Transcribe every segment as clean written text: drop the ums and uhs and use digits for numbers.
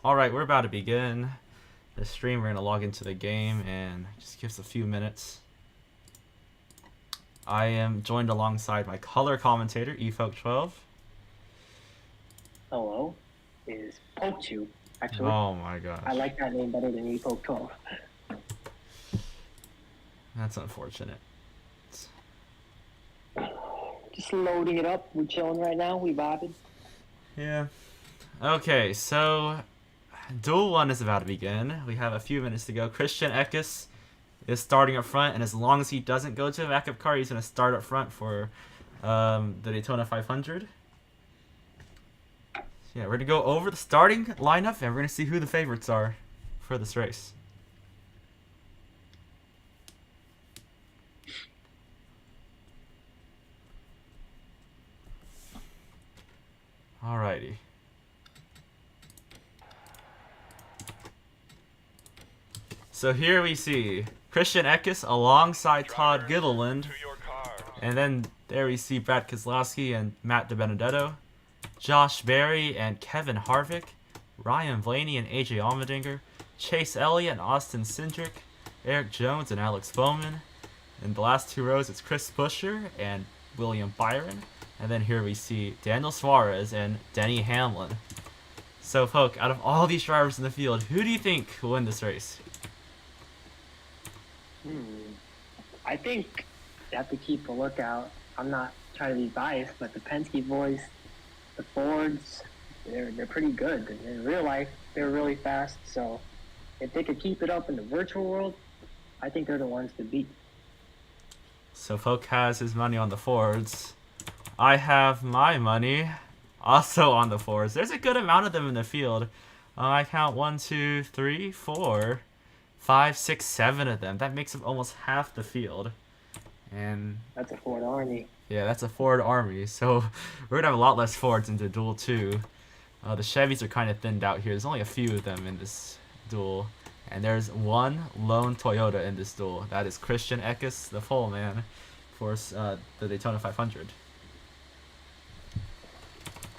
Alright, we're about to begin the stream. We're going to log into the game and just give us a few minutes. I am joined alongside my color commentator, eFolk12. Hello, is Poke2, actually. Oh my gosh. I like that name better than eFolk12. That's unfortunate. Just loading it up. We're chilling right now. We vibing. Yeah. Okay, so Duel 1 is about to begin. We have a few minutes to go. Christian Eckes is starting up front, and as long as he doesn't go to a backup car, he's going to start up front for the Daytona 500. Yeah, we're going to go over the starting lineup, and we're going to see who the favorites are for this race. Alrighty. So here we see Christian Eckes alongside Todd Gilliland. And then there we see Brad Keselowski and Matt DiBenedetto, Josh Berry and Kevin Harvick, Ryan Blaney and AJ Allmendinger, Chase Elliott and Austin Cindric, Eric Jones and Alex Bowman. In the last two rows, it's Chris Buescher and William Byron. And then here we see Daniel Suarez and Denny Hamlin. So, Poke, out of all these drivers in the field, who do you think will win this race? I think you have to keep a lookout. I'm not trying to be biased, but the Penske boys, the Fords, they're pretty good. In real life, they're really fast. So if they could keep it up in the virtual world, I think they're the ones to beat. So Poke has his money on the Fords. I have my money also on the Fords. There's a good amount of them in the field. I count 1, 2, 3, 4, 5, 6, 7 of them. That makes up almost half the field. And that's a Ford army. Yeah, that's a Ford army. So we're gonna have a lot less Fords into Duel 2. The Chevys are kind of thinned out here. There's only a few of them in this duel. And there's one lone Toyota in this duel. That is Christian Eckes, the pole man, for the Daytona 500.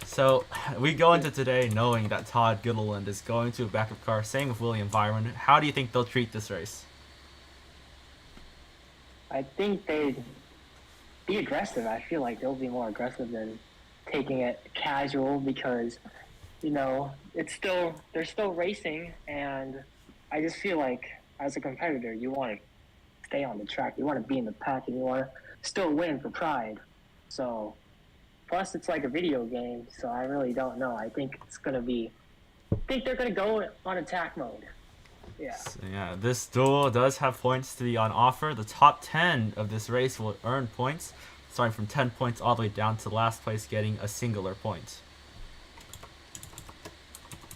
So we go into today knowing that Todd Gilliland is going to a backup car. Same with William Byron. How do you think they'll treat this race? I think they'd be aggressive. I feel like they'll be more aggressive than taking it casual because, they're still racing, and I just feel like as a competitor, you want to stay on the track. You want to be in the pack, and you want to still win for pride. So, plus it's like a video game, so I really don't know. I think they're going to go on attack mode. Yeah. So, yeah, this duel does have points to be on offer. The top 10 of this race will earn points, starting from 10 points all the way down to last place getting a singular point.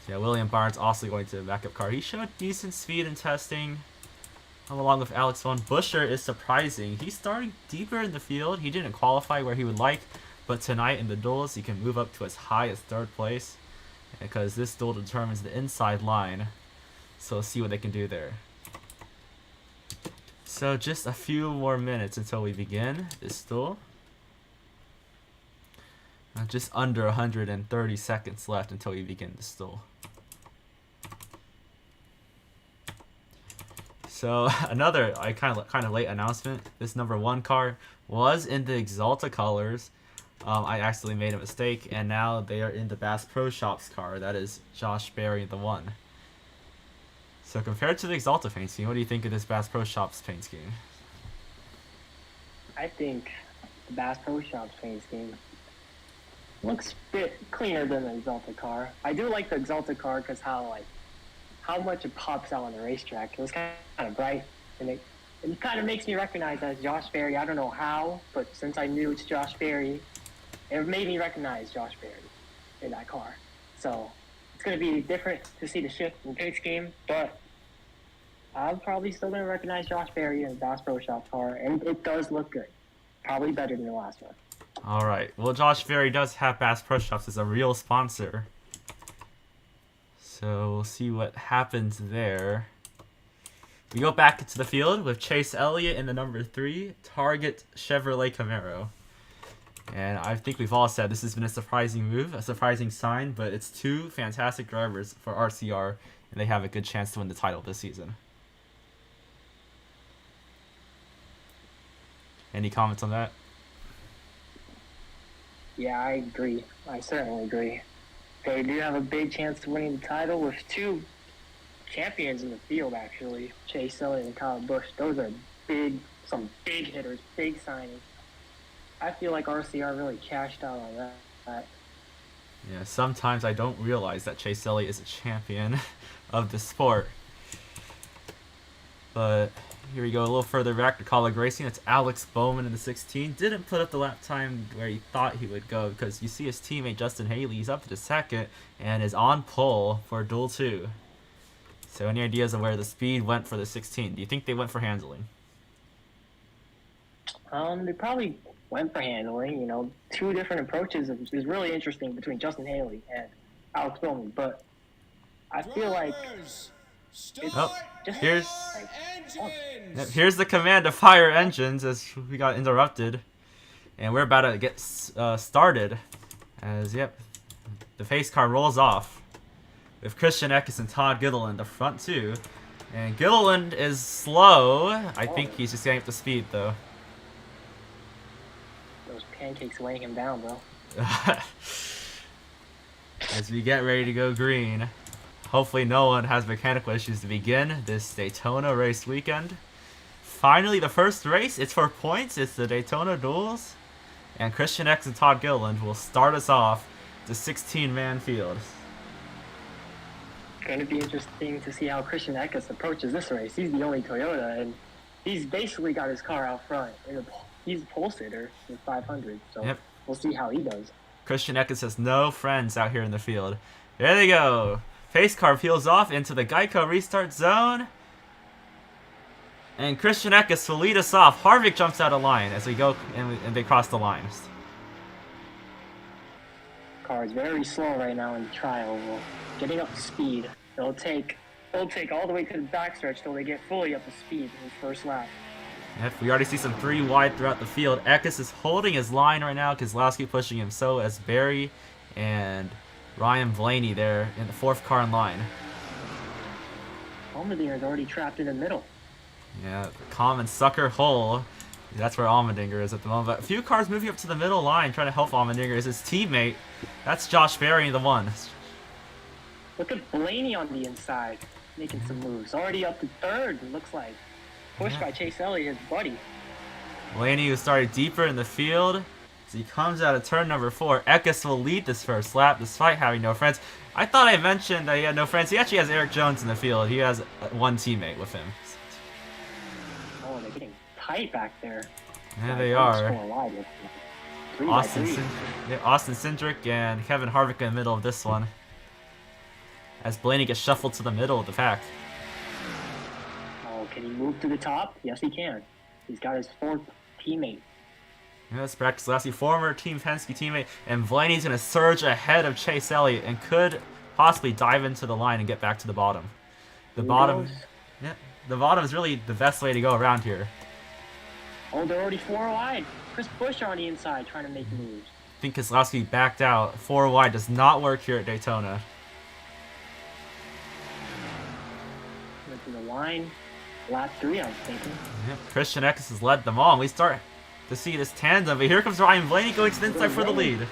So, yeah, William Byron's also going to the backup car. He showed decent speed in testing, along with Alex Von. Buescher is surprising. He's starting deeper in the field. He didn't qualify where he would like, but tonight in the duels, he can move up to as high as 3rd place, because this duel determines the inside line. So let's see what they can do there. So just a few more minutes until we begin this duel. Just under 130 seconds left until we begin this duel. So another kind of late announcement. This number 1 car was in the Exalta colors. I actually made a mistake, and now they are in the Bass Pro Shops car. That is Josh Berry, the 1. So compared to the Exalta paint scheme, what do you think of this Bass Pro Shops paint scheme? I think the Bass Pro Shops paint scheme looks a bit cleaner than the Exalta car. I do like the Exalta car because how much it pops out on the racetrack. It was kind of bright, and it kind of makes me recognize as Josh Berry. I don't know how, but since I knew it's Josh Berry, it made me recognize Josh Berry in that car. So it's going to be different to see the shift in paint scheme, but I'm probably still going to recognize Josh Berry in the Bass Pro Shop car, and it does look good. Probably better than the last one. All right. Well, Josh Berry does have Bass Pro Shops as a real sponsor. So we'll see what happens there. We go back into the field with Chase Elliott in the number 3 Target Chevrolet Camaro. And I think we've all said this has been a surprising move, a surprising sign, but it's two fantastic drivers for RCR, and they have a good chance to win the title this season. Any comments on that? Yeah, I agree. I certainly agree. They do have a big chance to winning the title with two champions in the field, actually. Chase Elliott and Kyle Busch. Those are some big hitters, big signings. I feel like RCR really cashed out on that. Yeah, sometimes I don't realize that Chase Elliott is a champion of the sport. But here we go, a little further back to College Racing. It's Alex Bowman in the 16. Didn't put up the lap time where he thought he would go because you see his teammate Justin Haley. He's up to the second and is on pole for Duel 2. So any ideas of where the speed went for the 16? Do you think they went for handling? They probably went for handling. You know, two different approaches is really interesting between Justin Haley and Alex Bowman. But I feel like here's the command to fire engines as we got interrupted, and we're about to get started. As the pace car rolls off with Christian Eckes and Todd Gilliland in the front two, and Gilliland is slow. I think he's just getting up to speed though. Those pancakes weighing him down, bro. As we get ready to go green. Hopefully no one has mechanical issues to begin this Daytona race weekend. Finally, the first race. It's for points. It's the Daytona Duels. And Christian Eckes and Todd Gilliland will start us off the 16-man field. It's going to be interesting to see how Christian Eckes approaches this race. He's the only Toyota, and he's basically got his car out front. He's a pole sitter with 500, so we'll see how he does. Christian Eckes has no friends out here in the field. There they go. Pace car peels off into the Geico restart zone. And Christian Eckes will lead us off. Harvick jumps out of line as we go and they cross the lines. Car is very slow right now in the tri-oval. Getting up to speed. It'll take all the way to the backstretch till they get fully up to speed in the first lap. Yep, we already see some 3 wide throughout the field. Eckes is holding his line right now. Keselowski pushing him, so as Barry and Ryan Blaney there in the 4th car in line. Allmendinger is already trapped in the middle. Yeah, the common sucker hole. That's where Allmendinger is at the moment. But a few cars moving up to the middle line trying to help Allmendinger is his teammate. That's Josh Berry, the one. Look at Blaney on the inside, making some moves. Already up to 3rd, it looks like. Pushed by Chase Elliott, his buddy. Blaney, who started deeper in the field. As he comes out of turn number 4, Eckes will lead this first lap despite having no friends. I thought I mentioned that he had no friends. He actually has Eric Jones in the field. He has one teammate with him. Oh, they're getting tight back there. Yeah, they are. Austin Cindric and Kevin Harvick in the middle of this one. As Blaney gets shuffled to the middle of the pack. Oh, can he move to the top? Yes, he can. He's got his 4th teammate. Yeah, that's Brad Keselowski, former Team Penske teammate, and Blaney's going to surge ahead of Chase Elliott and could possibly dive into the line and get back to the bottom. The bottom is really the best way to go around here. Oh, they're already 4 wide. Chris Busch on the inside trying to make moves. I think Keselowski backed out. 4 wide does not work here at Daytona. Went to the line. Lap 3, I'm thinking. Yep, Christian Eckes has led them all. And we start to see this tandem, but here comes Ryan Blaney going to the inside for the lead.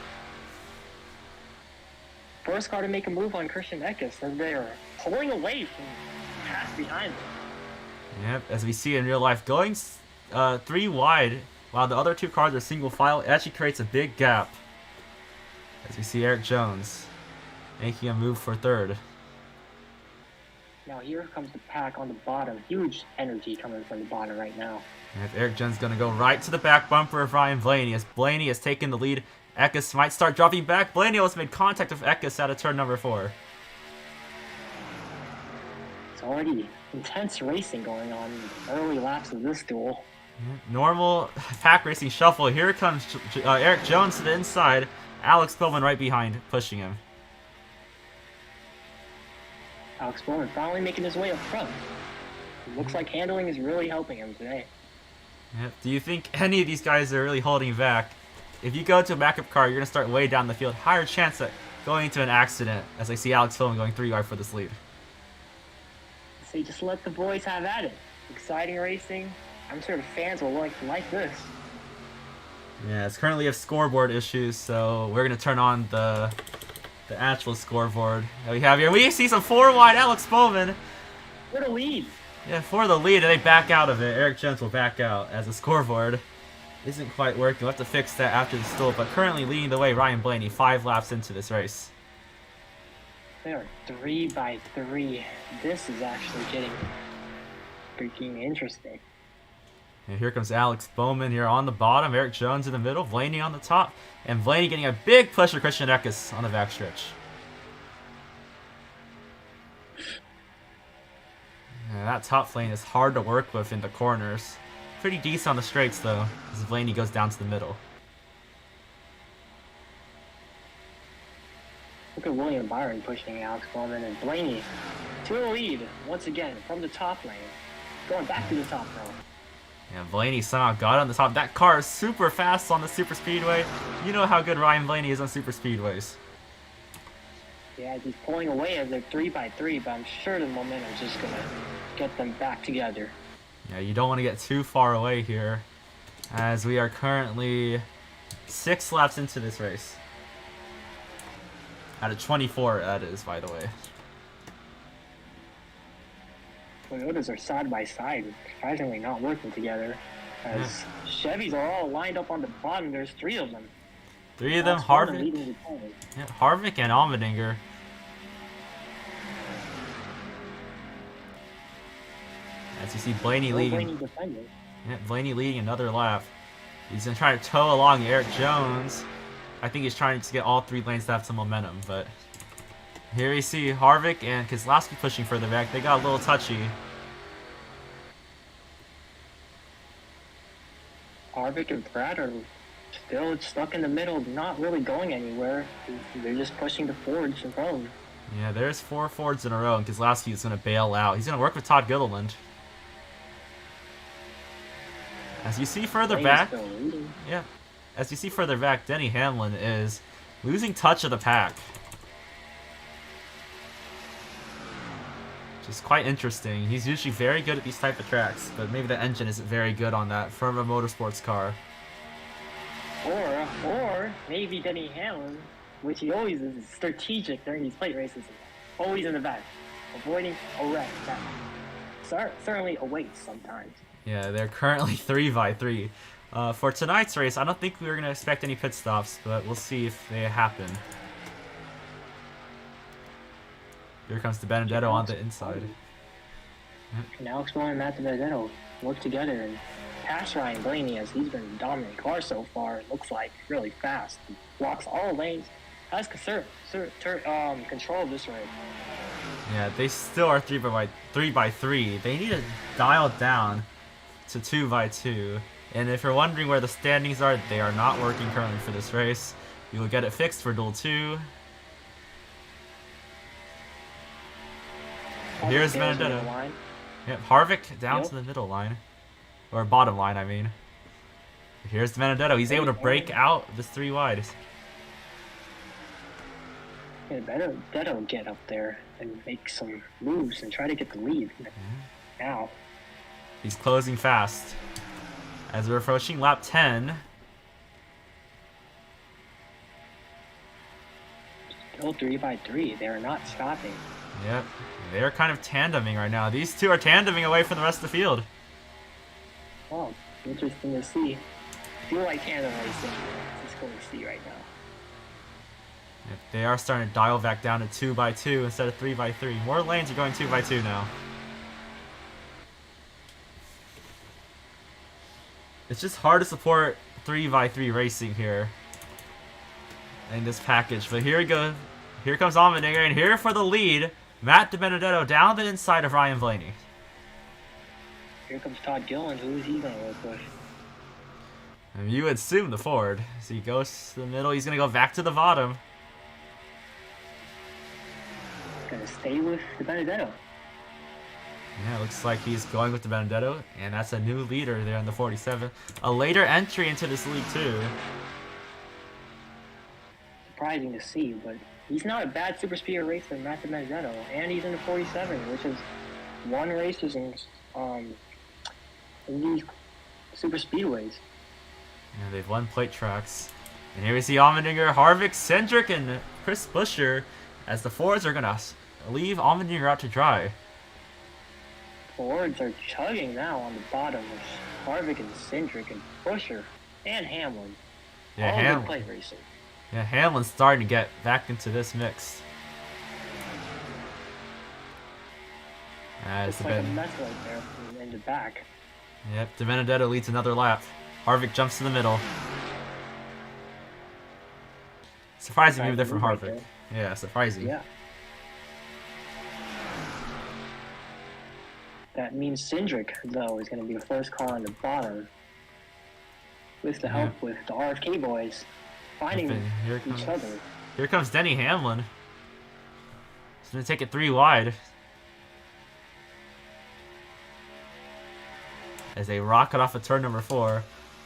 First car to make a move on Christian Eckes, and they're pulling away from the pass behind them. Yep, as we see in real life, going 3 wide while the other 2 cars are single file, it actually creates a big gap. As we see Eric Jones making a move for 3rd. Now here comes the pack on the bottom. Huge energy coming from the bottom right now. And Eric Jones going to go right to the back bumper of Ryan Blaney as Blaney has taken the lead. Eckes might start dropping back. Blaney almost made contact with Eckes out of turn number 4. It's already intense racing going on in the early laps of this duel. Normal pack racing shuffle. Here comes Eric Jones to the inside. Alex Bowman right behind, pushing him. Alex Bowman finally making his way up front. It looks like handling is really helping him today. Yep. Do you think any of these guys are really holding back? if you go to a backup car, you're going to start way down the field. Higher chance at going into an accident, as I see Alex Tillman going 3 wide for this lead. So you just let the boys have at it. Exciting racing. I'm sure the fans will like this. Yeah, it's currently have scoreboard issues, so we're going to turn on the actual scoreboard that we have here. We see some 4 wide Alex Bowman. For the lead. Yeah, for the lead, and they back out of it. Eric Jones will back out as the scoreboard isn't quite working. We'll have to fix that after the stall, but currently leading the way, Ryan Blaney, 5 laps into this race. They are 3 by 3. This is actually getting freaking interesting. And here comes Alex Bowman here on the bottom, Eric Jones in the middle, Blaney on the top, and Blaney getting a big push for Christian Eckes on the backstretch. Yeah, that top lane is hard to work with in the corners. Pretty decent on the straights though, as Blaney goes down to the middle. Look at William Byron pushing Alex Bowman, and Blaney to the lead once again from the top lane, going back to the top row. Yeah, Blaney somehow got on the top. That car is super fast on the super speedway. You know how good Ryan Blaney is on super speedways. Yeah, he's pulling away as they're 3 by 3, but I'm sure the momentum's just gonna get them back together. Yeah, you don't want to get too far away here, as we are currently 6 laps into this race. Out of 24, that is, by the way. Toyotas are side by side, surprisingly not working together. As Chevys are all lined up on the bottom, there's 3 of them. 3 of them, Harvick, The Harvick and Allmendinger. As you see Blaney leading. Yeah, Blaney leading another lap. He's going to try to tow along Eric Jones. I think he's trying to get all 3 lanes to have some momentum, but here you see Harvick and Keselowski pushing further back. They got a little touchy. Harvick and Pratt are still stuck in the middle, not really going anywhere. They're just pushing the Fords in front of them. Yeah, there's 4 Fords in a row, and Keselowski is going to bail out. He's going to work with Todd Gilliland. As you see further back, yeah, as you see further back, Denny Hamlin is losing touch of the pack. Which is quite interesting. He's usually very good at these type of tracks, but maybe the engine isn't very good on that from a motorsports car. Or maybe Denny Hamlin, which he always is strategic during these plate races, always in the back, avoiding a wreck. Certainly awaits sometimes. Yeah, they're currently 3 by 3. For tonight's race, I don't think we were going to expect any pit stops, but we'll see if they happen. Here comes the Benedetto on the inside. And Alex Bowman and Matt Benedetto work together and pass Ryan Blaney, as he's been dominating car so far. It looks like really fast. He blocks all lanes. Has control of this race. Yeah, they still are 3 by 3. They need to dial down to 2 by 2. And if you're wondering where the standings are, they are not working currently for this race. We will get it fixed for Duel 2. Here's Benedetto. Yep, Harvick down to the middle line. Or bottom line, I mean. Here's Benedetto. He's able to break out this 3 wide. Yeah, Benedetto get up there and make some moves and try to get the lead. Now. He's closing fast. As we're approaching lap 10. Still 3 by 3. They're not stopping. Yep. They're kind of tandeming right now. These 2 are tandeming away from the rest of the field. Oh, interesting to see. I feel like tandem racing. It's cool to see right now. Yep, they are starting to dial back down to 2 by 2 instead of 3 by 3. More lanes are going 2 by 2 now. It's just hard to support 3 by 3 racing here in this package. But here we go. Here comes Allmendinger, and here for the lead, Matt DiBenedetto down the inside of Ryan Blaney. Here comes Todd Gilliland. Who is he going to work with? And you would assume the Ford. So he goes to the middle. He's going to go back to the bottom. Going to stay with DiBenedetto. Yeah, looks like he's going with DiBenedetto, and that's a new leader there in the 47. A later entry into this league too. surprising to see, but he's not a bad super speeder racer, Matt DiBenedetto, and he's in the 47, which is one races in these super speedways. Yeah, they've won plate tracks. And here we see Allmendinger, Harvick, Cindric, and Chris Buescher as the Fords are going to leave Allmendinger out to dry. Fords are chugging now on the bottom with Harvick and Cindric and Buescher and Hamlin. Yeah, all Hamlin. good plate racing. Yeah, Hamlin's starting to get back into this mix. It's like a mess right there in the back. Yep, DiBenedetto leads another lap. Harvick jumps to the middle. Surprising move there from Harvick. Right there. Yeah, surprising. Yeah. That means Cindric, though, is going to be the first car on the bottom. With the help with the RFK boys finding each other. Here comes Denny Hamlin. He's going to take it 3 wide. As they rocket off of turn number 4.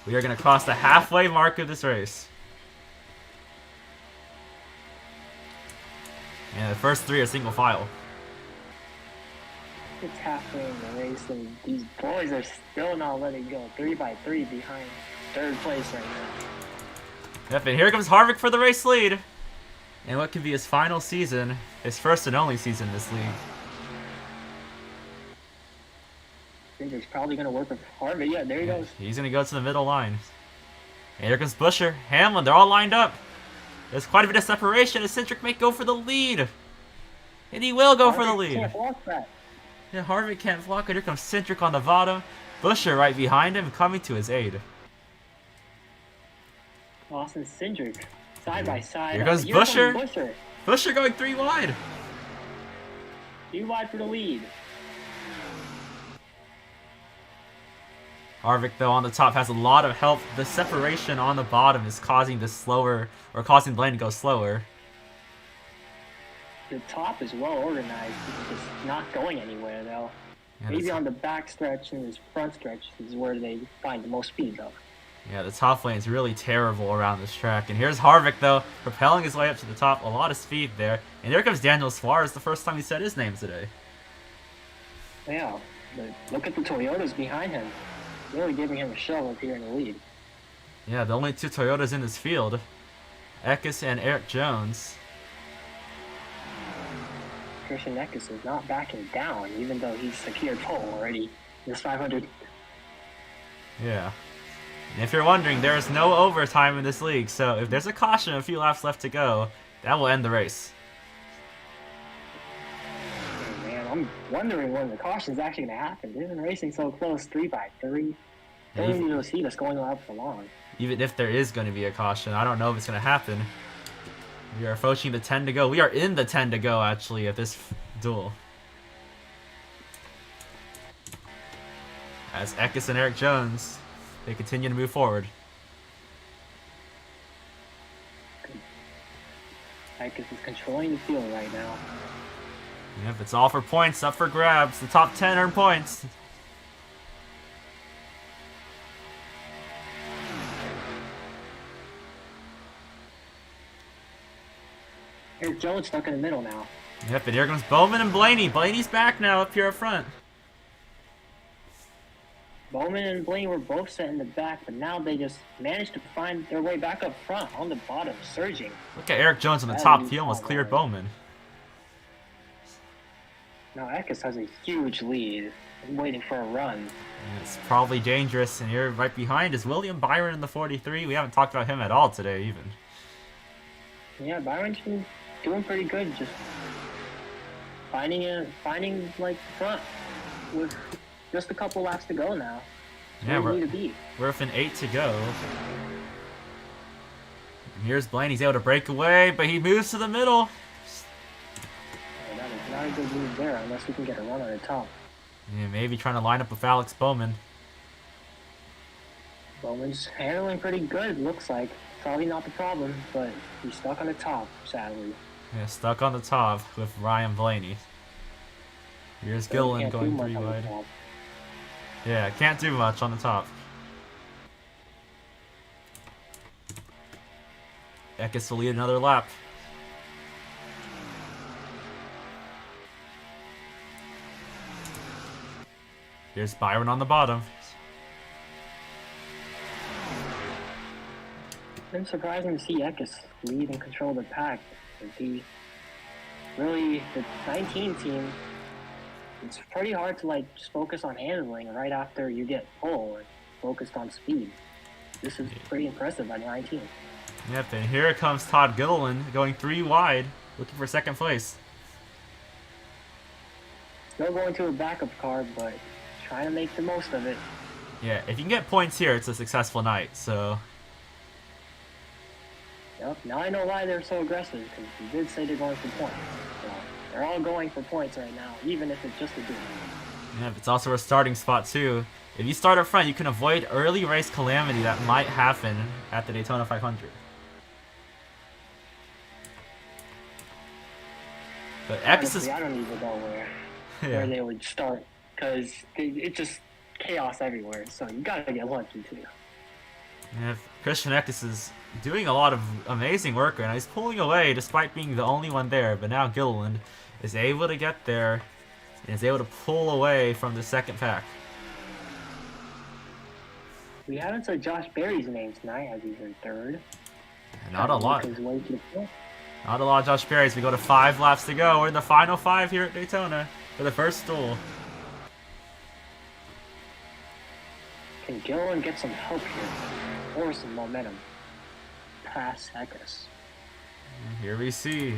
We are going to cross the halfway mark of this race. And the first 3 are single file. It's halfway in the race, and these boys are still not letting go. 3 by 3 behind third place right now. Yep, and here comes Harvick for the race lead. And what could be his final season, his first and only season in this league. Cindric's probably going to work with Harvick. Yeah, there he goes. He's going to go to the middle line. And here comes Buescher, Hamlin, they're all lined up. There's quite a bit of separation as Cindric may go for the lead. And he will go for the lead. Can't block that. Yeah, Harvick can't block it. Here comes Cindric on the bottom. Buescher right behind him, coming to his aid. Austin Cindric, side by side. Here goes Buescher. Buescher going 3 wide. 3 wide for the lead. Harvick, though, on the top has a lot of help. The separation on the bottom is causing this slower, or causing the lane to go slower. The top is well organized. It's just not going anywhere, though. Yeah, maybe on the back stretch and this front stretch is where they find the most speed, though. Yeah, the top lane is really terrible around this track. And here's Harvick, though, propelling his way up to the top. A lot of speed there. And here comes Daniel Suarez, the first time he said his name today. Yeah, but look at the Toyotas behind him. Really giving him a show up here in the lead. Yeah, the only 2 Toyotas in this field. Eckes and Eric Jones. Christian Eckes is not backing down, even though he's secured pole already. This 500. Yeah. And if you're wondering, there is no overtime in this league, so if there's a caution a few laps left to go, that will end the race. Oh, man, I'm wondering when the caution is actually going to happen. They've been racing so close, 3 by 3. Don't even need to see this going out for long. Even if there is going to be a caution, I don't know if it's going to happen. We are approaching the 10 to go. We are in the 10 to go, actually, of this duel. As Eckes and Eric Jones, they continue to move forward. Eckes is controlling the field right now. Yep, it's all for points, up for grabs. The top 10 earn points. Eric Jones stuck in the middle now. Yep, and here comes Bowman and Blaney. Blaney's back now up here up front. Bowman and Blaney were both set in the back, but now they just managed to find their way back up front on the bottom, surging. Look at Eric Jones on the top. He almost cleared Bowman. Now Eckes has a huge lead. I'm waiting for a run. And it's probably dangerous, and here right behind is William Byron in the 43. We haven't talked about him at all today, even. Yeah, Byron's been doing pretty good, just finding like front with just a couple laps to go now. Yeah, where we need to be. We're within 8 to go. And here's Blaine. He's able to break away, but he moves to the middle. Yeah, that is not a good move there unless we can get a run on the top. Yeah, maybe trying to line up with Alex Bowman. Bowman's handling pretty good, looks like. Probably not the problem, but he's stuck on the top, sadly. Yeah, stuck on the top with Ryan Blaney. Here's Gillen going 3 wide. Yeah, can't do much on the top. Eckes will lead another lap. Here's Byron on the bottom. I'm surprising to see Eckes lead and control the pack. He really, the 19 team, it's pretty hard to like just focus on handling right after you get pole and focused on speed. This is pretty impressive by 19. Yep, and here comes Todd Gilliland going 3 wide, looking for second place. Still going to a backup car, but trying to make the most of it. Yeah, if you can get points here, it's a successful night, so... Yep, now I know why they're so aggressive, because you did say they're going for points. So they're all going for points right now, even if it's just a duel. Yeah, it's also a starting spot too. If you start up front, you can avoid early race calamity that might happen at the Daytona 500. But Eckes is... Honestly, I don't even know where they would start, because it's just chaos everywhere, so you gotta get lucky too. Yeah, Christian Eckes is doing a lot of amazing work right now. He's pulling away despite being the only one there, but now Gilliland is able to get there and is able to pull away from the second pack. We haven't said Josh Berry's name tonight as he's in third. Not a lot. His way to the front. Not a lot of Josh Berry's. We go to 5 laps to go. We're in the final 5 here at Daytona for the first duel. Can Gilliland get some help here or some momentum past Eckes? Here we see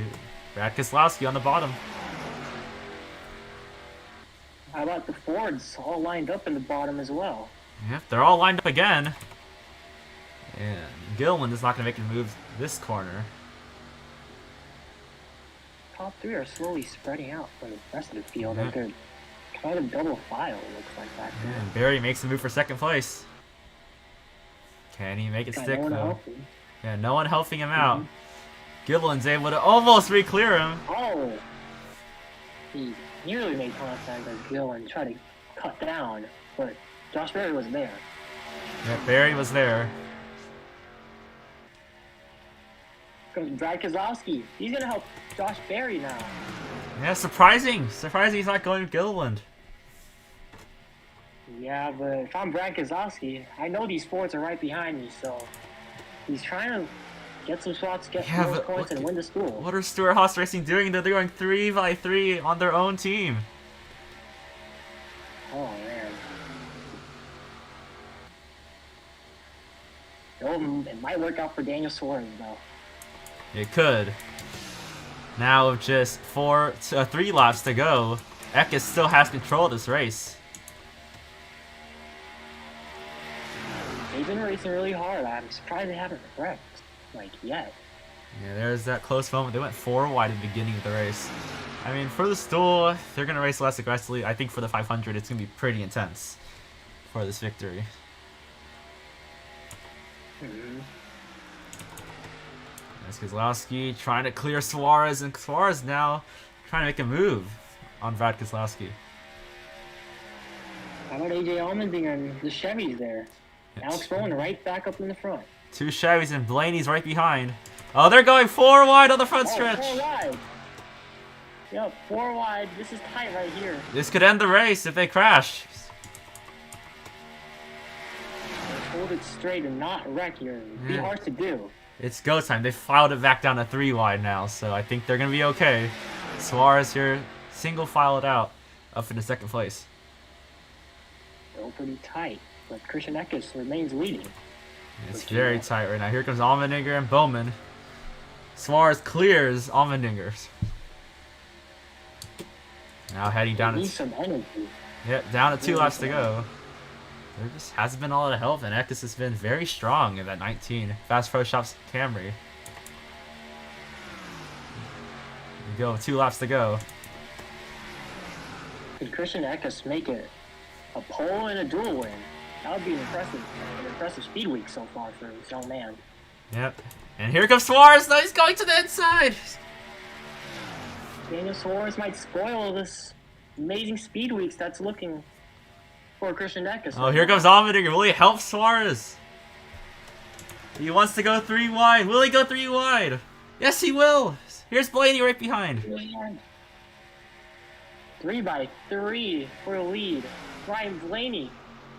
Brad Keselowski on the bottom. How about the Fords all lined up in the bottom as well? Yep, they're all lined up again. And Gilliland is not going to make a move this corner. Top 3 are slowly spreading out from the rest of the field. Yeah. Like they're kind of double file, it looks like that. And Berry makes the move for second place. Can he make it Got stick no one though? helping. Yeah, no one helping him out. Gilliland's able to almost re-clear him. Oh! He nearly made contact as Gilliland tried to cut down, but Josh Berry was there. Yeah, Berry was there. Comes Brad Keselowski. He's gonna help Josh Berry now. Yeah, surprising. Surprising he's not going with Gilliland. Yeah, but if I'm Brad Keselowski, I know these Fords are right behind me, so he's trying to get some shots, get Yeah, those but points, and win the duel. What are Stewart Haas Racing doing? They're going 3 by 3 on their own team. Oh man. Oh, it might work out for Daniel Suarez though. It could. Now with just 3 laps to go, Eckes still has control of this race. They've been racing really hard. I'm surprised they haven't wrecked, like, yet. Yeah, there's that close moment. They went 4 wide at the beginning of the race. I mean, for the duel, they're going to race less aggressively. I think for the 500, it's going to be pretty intense for this victory. That's Keselowski trying to clear Suarez, and Suarez now trying to make a move on Brad Keselowski. How about AJ Allmendinger and the Chevys there? Alex Bowman right back up in the front. 2 Chevys and Blaney's right behind. Oh, they're going 4 wide on the front stretch. 4 wide. Yep, 4 wide. This is tight right here. This could end the race if they crash. Hold it straight and not wreck here. It'd be hard to do. It's go time. They filed it back down to 3 wide now, so I think they're going to be okay. Suarez here, single file it out, up into second place. Still pretty tight, but Christian Eckes remains leading. It's very tight right now. Here comes Allmendinger and Bowman. Suarez clears Allmendinger. Now heading down They to need some energy. Yep, down to 2 laps to go. There just hasn't been a lot of help, and Eckes has been very strong in that 19 Fast Pro Shops Camry. We go, 2 laps to go. Could Christian Eckes make it a pole and a dual win? That would be an impressive speed week so far for this young man. Yep, and here comes Suarez. Now he's going to the inside. Daniel Suarez might spoil this amazing speed weeks that's looking for Christian Eckes. Oh, here comes Allmendinger. Will he help Suarez? He wants to go 3 wide. Will he go 3 wide? Yes, he will. Here's Blaney right behind. 3x3 for the lead. Ryan Blaney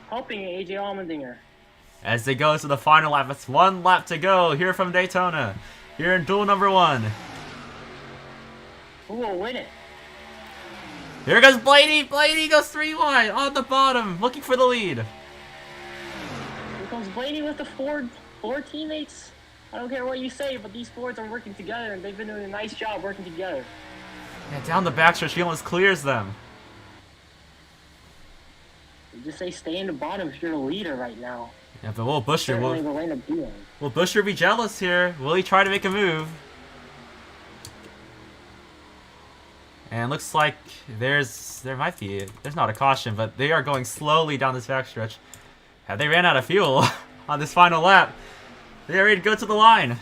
helping AJ Allmendinger. As they go to the final lap, it's 1 lap to go here from Daytona. Here in duel number 1. Who will win it? Here goes Blaney. Blaney goes 3 wide on the bottom, looking for the lead. Here comes Blaney with the four teammates. I don't care what you say, but these Fords are working together, and they've been doing a nice job working together. Yeah, down the backstretch, he almost clears them. You just say stay in the bottom if you're the leader right now. Yeah, but will Busher will Busher be jealous here? Will he try to make a move? And looks like there's not a caution, but they are going slowly down this backstretch. Have they ran out of fuel on this final lap? They're ready to go to the line.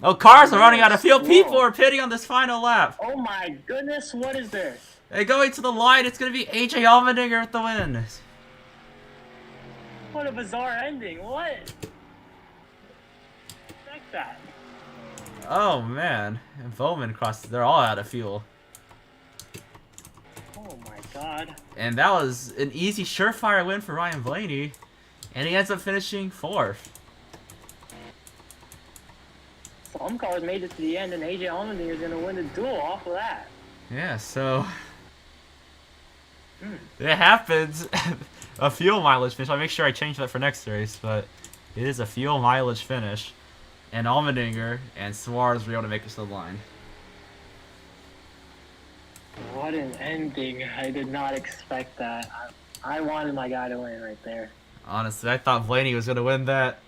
Oh, cars are running out of fuel. People are pitting on this final lap. Oh my goodness, what is this? They're going to the line. It's going to be AJ Allmendinger with the win. What a bizarre ending. What? Check that. Oh, man. And Bowman crosses. They're all out of fuel. Oh, my God. And that was an easy, surefire win for Ryan Blaney. And he ends up finishing 4th. Some cars made it to the end, and AJ Allmendinger is going to win the duel off of that. Yeah, so... It happens. A fuel mileage finish. I'll make sure I change that for next race, but it is a fuel mileage finish. And Allmendinger and Suarez were able to make it to the line. What an ending. I did not expect that. I wanted my guy to win right there. Honestly, I thought Blaney was going to win that.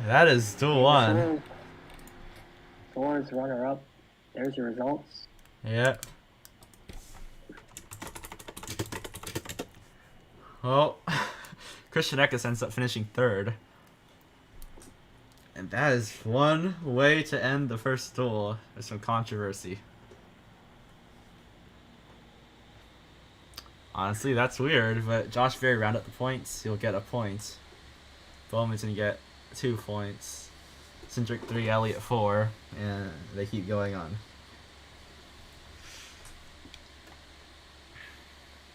That is duel 1. Suarez runner-up. There's your results. Yep. Well, Christian Eckes ends up finishing 3rd. And that is one way to end the first duel. There's some controversy. Honestly, that's weird, but Josh Berry rounded up the points. He'll get a point. Bowman's gonna get 2 points. Cindric 3, Elliott 4, and they keep going on.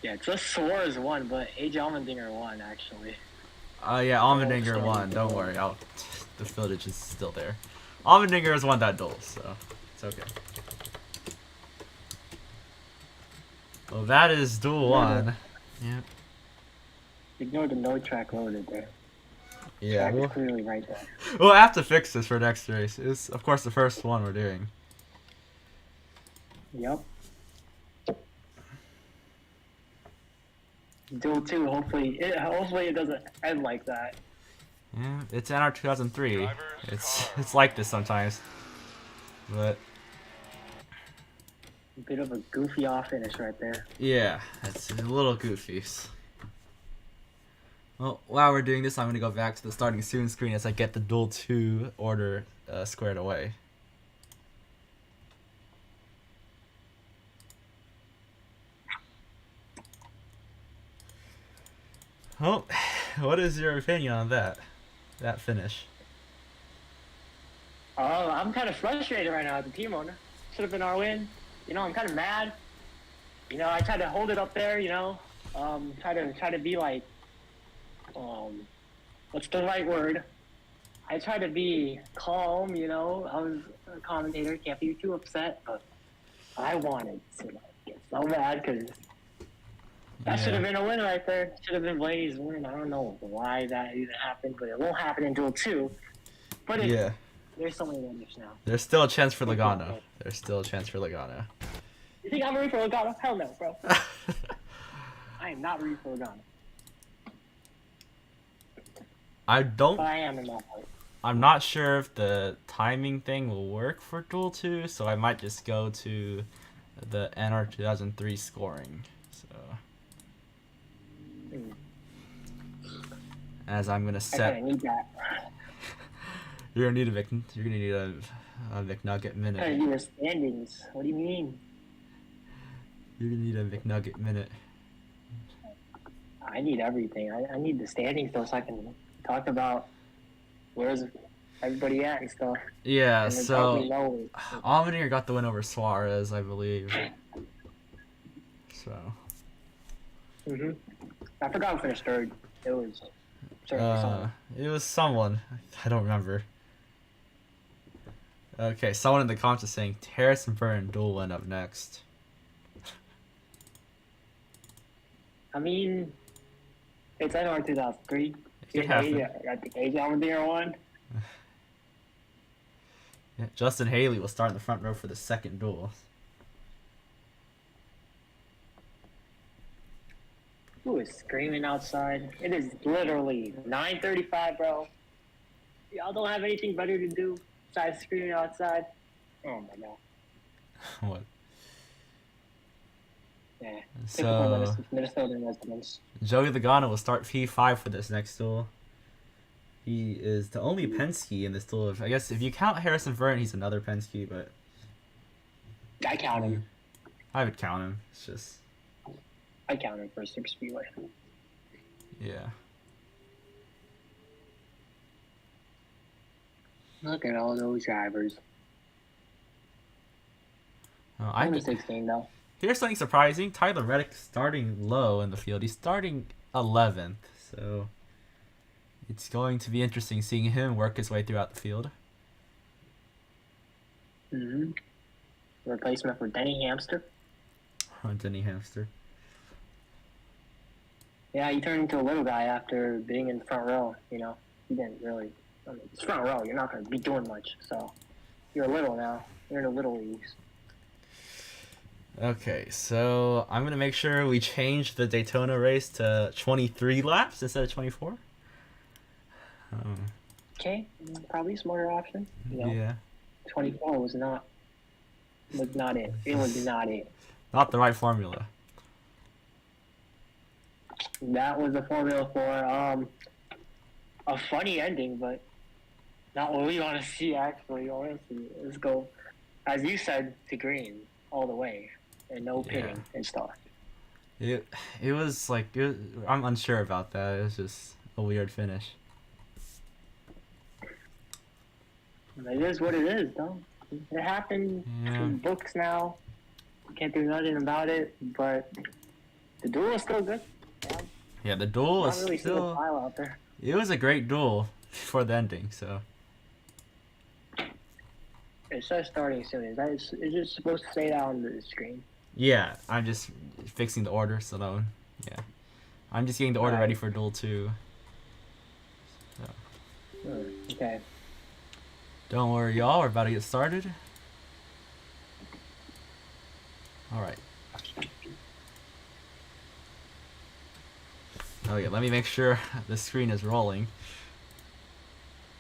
Yeah, just Suarez won, but AJ Allmendinger won, actually. Yeah, Allmendinger won. Don't worry. The footage is still there. Allmendinger has won that duel, so it's okay. Well, that is duel 1. Yep. Ignore the no track loaded there. Yeah, track is clearly right there. We'll have to fix this for next race. It's, of course, the first one we're doing. Yep. Duel 2, hopefully it doesn't end like that. Yeah, it's NR 2003. It's like this sometimes. But a bit of a goofy off finish right there. yeah, it's a little goofy. Well, while we're doing this, I'm gonna go back to the starting soon screen as I get the duel 2 order squared away. Well, what is your opinion on that finish? Oh, I'm kind of frustrated right now as a team owner. Should have been our win. You know, I'm kind of mad. You know, I tried to hold it up there. You know, try to be like, what's the right word? I try to be calm. You know, I was a commentator, can't be too upset, but I wanted to get so mad because that should have been a win right there. Should have been Blaney's win. I don't know why that even happened, but it won't happen in Duel 2. But yeah. There's so many winners now. There's still a chance for Logano. There's still a chance for Logano. You think I'm rooting for Logano? Hell no, bro. I am not rooting for Logano. But I am in my heart. I'm not sure if the timing thing will work for Duel 2, so I might just go to the NR 2003 scoring. So, as I'm gonna set. I need that. You're gonna need a McNugget minute. I need the standings. What do you mean? You're gonna need a McNugget minute. I need everything. I need the standings though, so I can talk about where's everybody at and stuff. Yeah, And then so probably know. Allmendinger got the win over Suarez, I believe. So. I forgot who finished third. It was someone. It was someone. I don't remember. Okay, someone in the comments is saying Harrison Burton duel win up next. I mean, it's NR 2003. It could happen. I think AJ Allmendinger won. Yeah, Justin Haley will start in the front row for the second duel. Who is screaming outside? It is literally 9:35, bro. Y'all don't have anything better to do besides screaming outside? Oh my god. What? Yeah. So Typical Minnesotan residents. Joey Logano will start P5 for this next duel. He is the only Penske in this duel. I guess if you count Harrison Burton, he's another Penske, but I count him. I would count him. It's just I count him for a super speedway. yeah. Look at all those drivers. Only 16 though. Here's something surprising. Tyler Reddick starting low in the field. He's starting 11th, so it's going to be interesting seeing him work his way throughout the field. Replacement for Denny Hamster. Denny Hamster. Yeah, he turned into a little guy after being in the front row. You know, he didn't really. I mean, it's front row. You're not going to be doing much. So you're a little now. You're in the little leagues. Okay, so I'm going to make sure we change the Daytona race to 23 laps instead of 24. Okay, probably a smarter option. You know, Yeah. 24 was not it. It was not it. Not the right formula. That was a formula for a funny ending, but not what we want to see. Actually, honestly, let's go, as you said, to green all the way, and no pitting and stuff. It was like I'm unsure about that. It was just a weird finish. It is what it is, though. It happened in books now. Can't do nothing about it, but the duel is still good. Yeah, the duel Not is really seeing a still. pile out there. It was a great duel for the ending. So It says starting soon. Is it supposed to say that on the screen? yeah, I'm just fixing the order. So no, yeah, I'm just getting the order ready for duel 2. So. Okay. Don't worry, y'all. We're about to get started. All right. Okay, let me make sure the screen is rolling.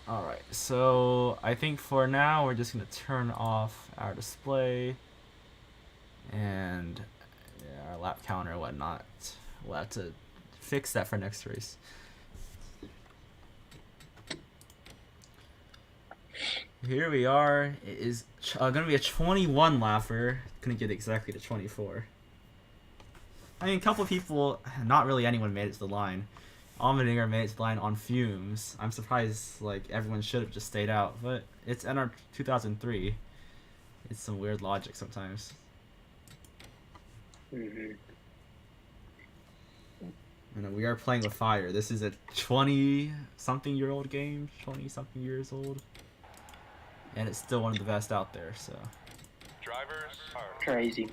All right, so I think for now we're just gonna turn off our display and our lap counter and whatnot. We'll have to fix that for next race. Here we are. It is gonna be a 21 lapper. Gonna get exactly to 24. I mean, a couple of people, not really anyone made it to the line. Allmendinger made it to the line on fumes. I'm surprised, like, everyone should have just stayed out, but it's NR 2003. It's some weird logic sometimes. Mm-hmm. You know, we are playing with fire. This is a 20-something-year-old game, 20-something years old. And it's still one of the best out there, so. Drivers are Crazy.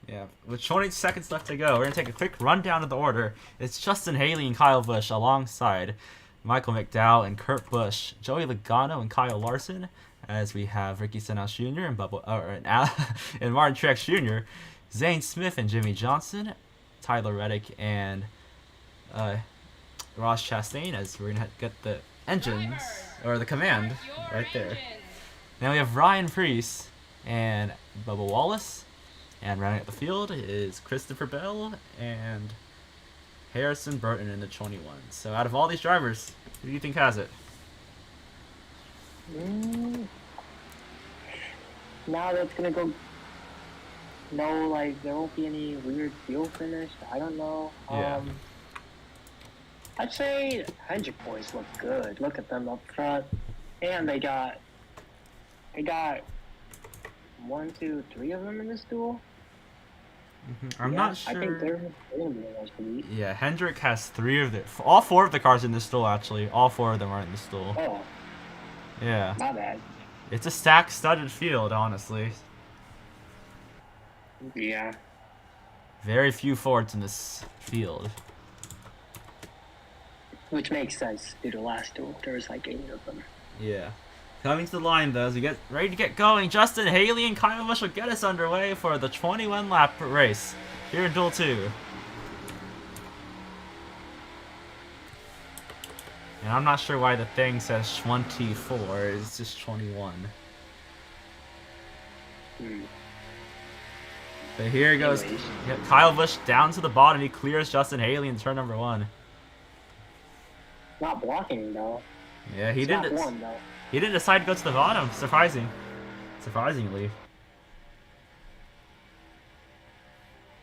Yeah, with 20 seconds left to go, we're going to take a quick rundown of the order. It's Justin Haley and Kyle Busch alongside Michael McDowell and Kurt Busch, Joey Logano and Kyle Larson, as we have Ricky Stenhouse Jr. and and Martin Truex Jr., Zane Smith and Jimmy Johnson, Tyler Reddick and Ross Chastain, as we're going to get the engines, or the command, right there. Then we have Ryan Preece and Bubba Wallace. And running at the field is Christopher Bell and Harrison Burton in the 21. So out of all these drivers, who do you think has it? Now that's gonna go. No, like there won't be any weird field finish. I don't know. Yeah. I'd say Hendrick boys look good. Look at them up front, and they got 1, 2, 3 of them in this duel. I'm Yeah, not I think sure. they're gonna be the ones to beat. Yeah, Hendrick has 3 of the, all 4 of the cars in this duel actually. All 4 of them are in this duel. Oh, Yeah, my bad. it's a stacked, studded field, honestly. Yeah. Very few Fords in this field. Which makes sense due to last duel. There was like 8 of them. Yeah. Coming to the line though, as we get ready to get going, Justin Haley and Kyle Busch will get us underway for the 21 lap race here in Duel 2. And I'm not sure why the thing says 24, it's just 21. But here goes Anyways. Kyle Busch down to the bottom. He clears Justin Haley in turn number 1. Not blocking him though. Yeah, he It's not didn't. one though. He didn't decide to go to the bottom. Surprisingly.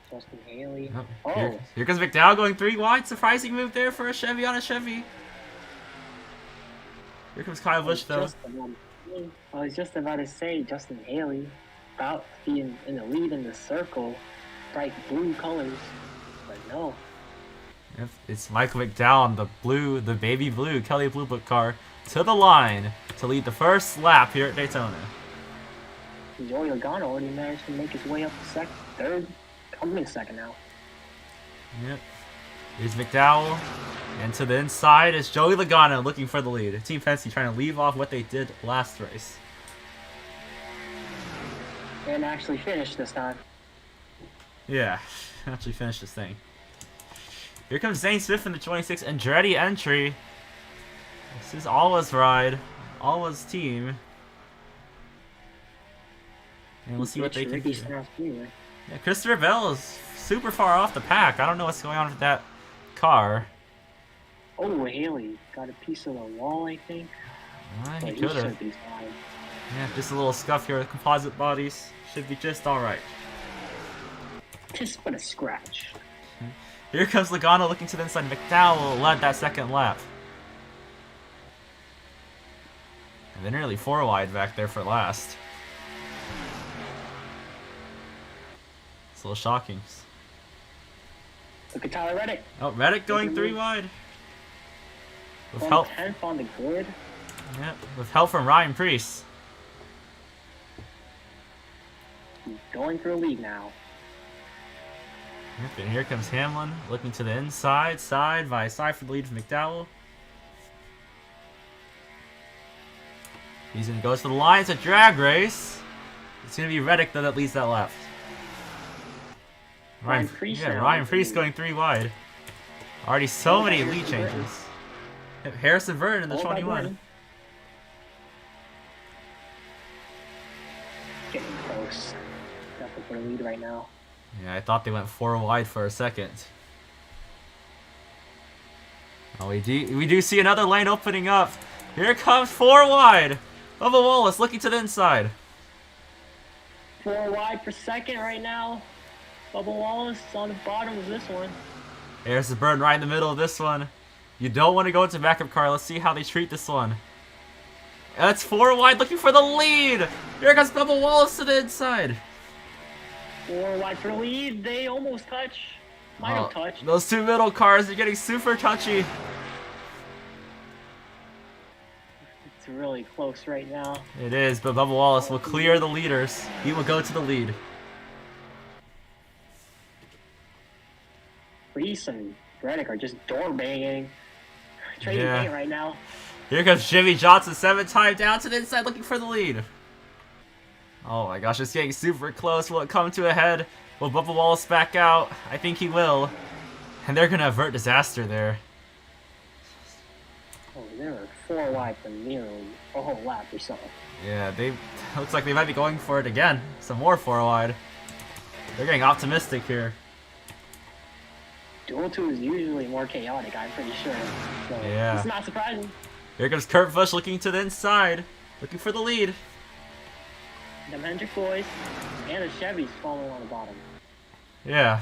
Justin Haley. Oh, here comes McDowell going 3 wide. Surprising move there for a Chevy on a Chevy. Here comes Kyle Busch though. I was just about to say Justin Haley about to be in the lead in the circle, bright blue colors, but no. Yep, it's Michael McDowell, the baby blue Kelly Blue Book car, to the line to lead the first lap here at Daytona. Joey Logano already managed to make his way up to third, coming second now. Yep. Here's McDowell, and to the inside is Joey Logano looking for the lead. Team Penske trying to leave off what they did last race. And actually finished this time. Yeah, actually finished this thing. Here comes Zane Smith in the 26 Andretti entry. This is Alla's ride, Alla's team. And we'll see what they can do. Yeah, Christopher Bell is super far off the pack. I don't know what's going on with that car. Oh, Haley got a piece of the wall, I think. He But could have. should be fine. Yeah, just a little scuff here with composite bodies. Should be just alright. Just but a scratch. Here comes Logano looking to the inside. McDowell led that second lap. And they're nearly 4 wide back there for last. It's a little shocking. Look at Tyler Reddick. Oh, Reddick going 3 wide. With From help, 10th on the grid. yeah, with help from Ryan Preece. He's going for a lead now. Yep, and here comes Hamlin looking to the inside, side by side for the lead from McDowell. He's going to go to the line. It's a drag race. It's going to be Reddick that leads that lap. Ryan Preece going 3 wide. Already so many lead changes. Yep, Harrison Vernon in the 21. Getting close. Definitely for a lead right now. Yeah, I thought they went 4 wide for a second. Oh, we do see another lane opening up. Here comes 4 wide. Bubba Wallace looking to the inside. 4 wide per second right now. Bubba Wallace is on the bottom of this one. There's the burn right in the middle of this one. You don't want to go into backup car. Let's see how they treat this one. That's 4 wide looking for the lead. Here comes Bubba Wallace to the inside. 4 wide for the lead. They almost touch. Might have touched. Those 2 middle cars are getting super touchy. It's really close right now. It is, but Bubba Wallace will clear the leaders. He will go to the lead. Reese and Reddick are just door banging. Trading paint right now. Here comes Jimmy Johnson, 7-time down to the inside looking for the lead. Oh my gosh, it's getting super close. Will it come to a head? Will Bubba Wallace back out? I think he will. And they're going to avert disaster there. Oh, they were 4 wide for nearly a whole lap or so. Yeah, looks like they might be going for it again. Some more 4 wide. They're getting optimistic here. Duel 2 is usually more chaotic, I'm pretty sure. So Yeah. it's not surprising. Here comes Kurt Busch looking to the inside. Looking for the lead. Them Hendrick boys and the Chevys following on the bottom. Yeah.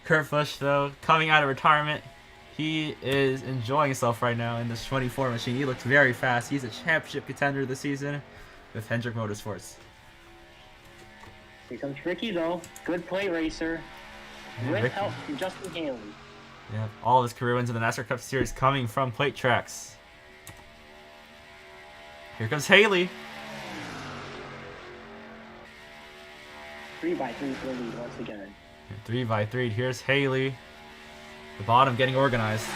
Kurt Busch, though, coming out of retirement. He is enjoying himself right now in this 24 machine. He looks very fast. He's a championship contender this season with Hendrick Motorsports. Here comes Ricky though. Good play racer. Yeah, With Ricky. help from Justin Haley. Yeah, all of his career wins in the NASCAR Cup Series coming from plate tracks. Here comes Haley. 3x3 for the lead once again. 3x3. Here's Haley. The bottom getting organized.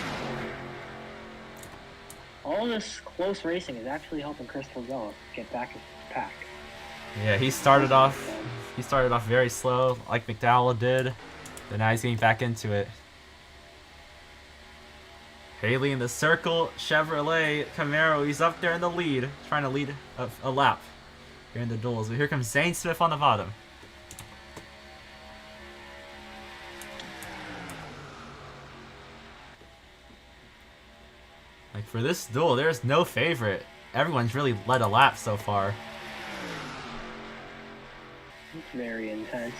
All this close racing is actually helping Christopher Bell get back into the pack. Yeah, he started off very slow, like McDowell did. But now he's getting back into it. Haley in the Cirkul Chevrolet Camaro. He's up there in the lead, trying to lead a lap here in the duels. But here comes Zane Smith on the bottom. Like for this duel, there's no favorite. Everyone's really led a lap so far. It's very intense.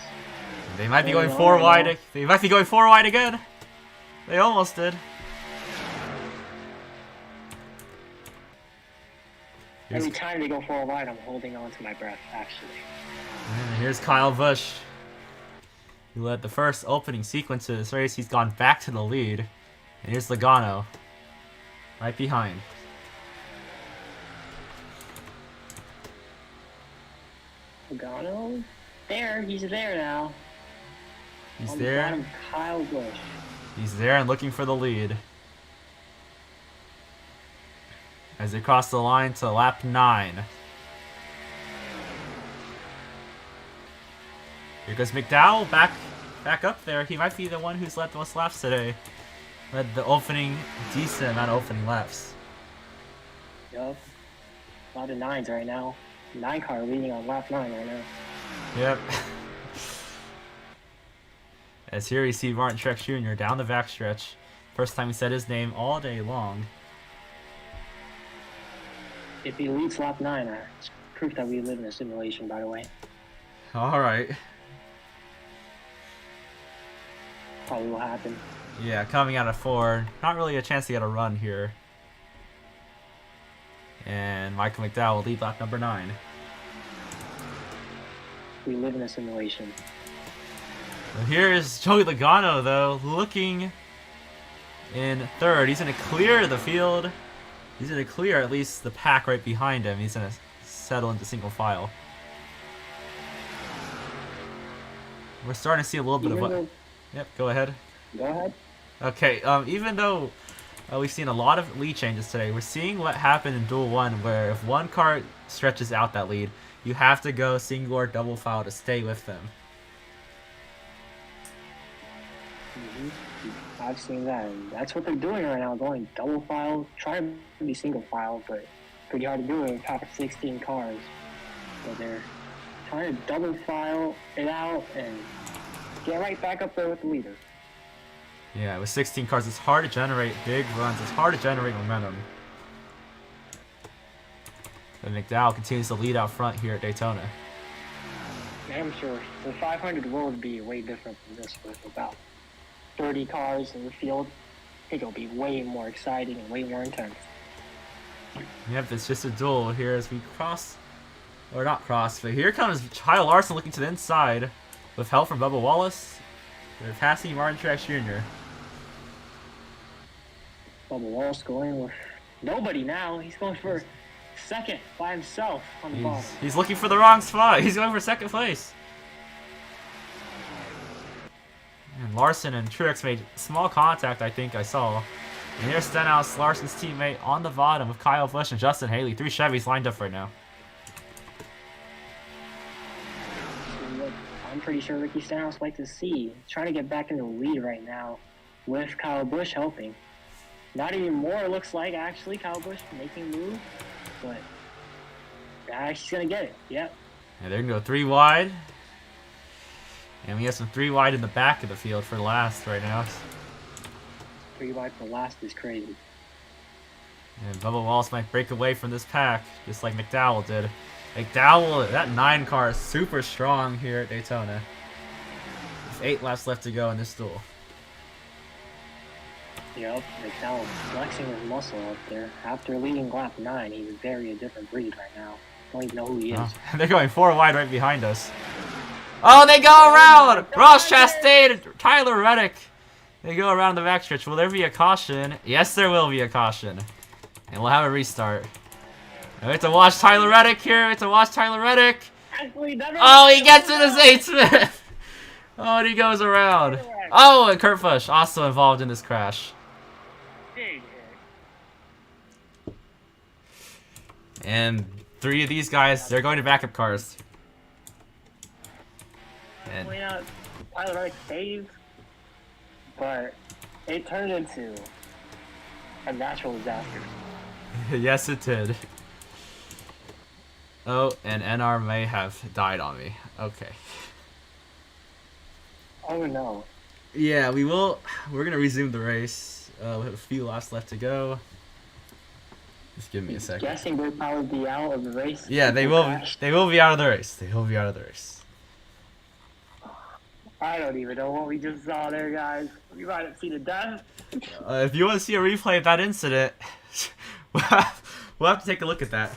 They might be going 4 wide. They might be going 4 wide again. They almost did. Every time they go 4 wide, I'm holding on to my breath, actually. And here's Kyle Busch. He led the first opening sequence of this race. He's gone back to the lead. And here's Logano. Right behind. Logano? There, he's there now. He's On there. the bottom, Kyle Busch. He's there and looking for the lead. As they cross the line to lap 9. Here goes McDowell back up there. He might be the one who's led the most laps today. Led the decent amount of opening laps. Yup. A lot of 9s right now. 9 car leading on lap 9 right now. Yep. As here you see Martin Truex Jr. down the backstretch. First time he said his name all day long. If he leads lap 9, it's proof that we live in a simulation, by the way. Alright. Probably will happen. Yeah, coming out of 4. Not really a chance to get a run here. And Michael McDowell will lead lap number 9. We live in a simulation. Well, here's Joey Logano, though, looking in 3rd. He's going to clear the field. He's going to clear at least the pack right behind him. He's going to settle into single file. We're starting to see a little bit of what... Yep, go ahead. Go ahead. Okay, even though we've seen a lot of lead changes today, we're seeing what happened in Duel 1, where if one car stretches out that lead, you have to go single or double file to stay with them. I've seen that, and that's what they're doing right now, going double file, trying to be single file, but pretty hard to do it with top 16 cars. So they're trying to double file it out and get right back up there with the leader. Yeah, with 16 cars, it's hard to generate big runs. It's hard to generate momentum. But McDowell continues to lead out front here at Daytona. I'm sure the 500 will be way different than this with about 30 cars in the field. I think it'll be way more exciting and way more intense. Yep, it's just a duel here as we cross, or not cross, but here comes Kyle Larson looking to the inside with help from Bubba Wallace. They're passing Martin Truex Jr. Bubba Wallace going with nobody now. He's going for second by himself on the bottom. He's looking for the wrong spot. He's going for second place. And Larson and Truex made small contact, I think I saw. And here's Stenhouse, Larson's teammate, on the bottom with Kyle Busch and Justin Haley. 3 Chevys lined up right now. I'm pretty sure Ricky Stenhouse likes to see. He's trying to get back in the lead right now with Kyle Busch helping. Not even more, it looks like, actually, Kyle Busch making moves, but he's going to get it. Yep. And they're going to go 3 wide. And we have some 3 wide in the back of the field for last right now. 3 wide for last is crazy. And Bubba Wallace might break away from this pack, just like McDowell did. McDowell, that 9 car is super strong here at Daytona. With 8 laps left to go in this duel. Yep, McDowell flexing his muscle up there. After leading lap 9, he's very a different breed right now. Don't even know who he is. Oh, they're going 4 wide right behind us. Oh, they go around! Ross Chastain and Tyler Reddick. They go around the backstretch. Will there be a caution? Yes, there will be a caution. And we'll have a restart. We have to watch Tyler Reddick here. We have to watch Tyler Reddick. Oh, he gets into Zane Smith. Oh, and he goes around. Oh, and Kurt Busch also involved in this crash. And 3 of these guys, they're going to backup cars. And Tyler Reddick saved, but it turned into a natural disaster. yes, it did. Oh, and NR may have died on me. Okay. Oh no. Yeah, we will. We're gonna resume the race. We have a few laps left to go. Just give me a second. Guessing they'll probably be out of the race. Yeah, they will. They will be out of the race. They will be out of the race. I don't even know what we just saw there, guys. We might have seen a death. If you want to see a replay of that incident, we'll have to take a look at that.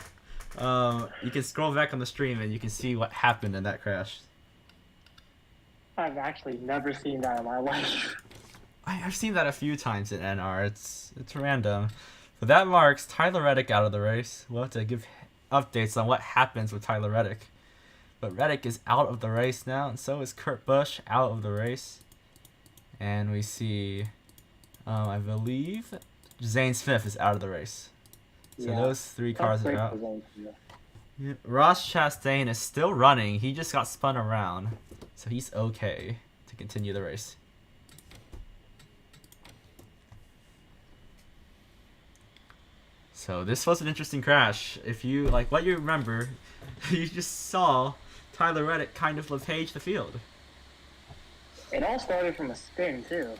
You can scroll back on the stream and you can see what happened in that crash. I've actually never seen that in my life. I've seen that a few times in NR. It's random. But that marks Tyler Reddick out of the race. We'll have to give updates on what happens with Tyler Reddick. But Reddick is out of the race now, and so is Kurt Busch out of the race. And we see, I believe, Zane Smith is out of the race. So Yeah, those 3 cars are out. Yeah. Yeah. Ross Chastain is still running. He just got spun around. So he's okay to continue the race. So this was an interesting crash. If you like what you remember, you just saw Tyler Reddick kind of LePage the field. It all started from a spin too.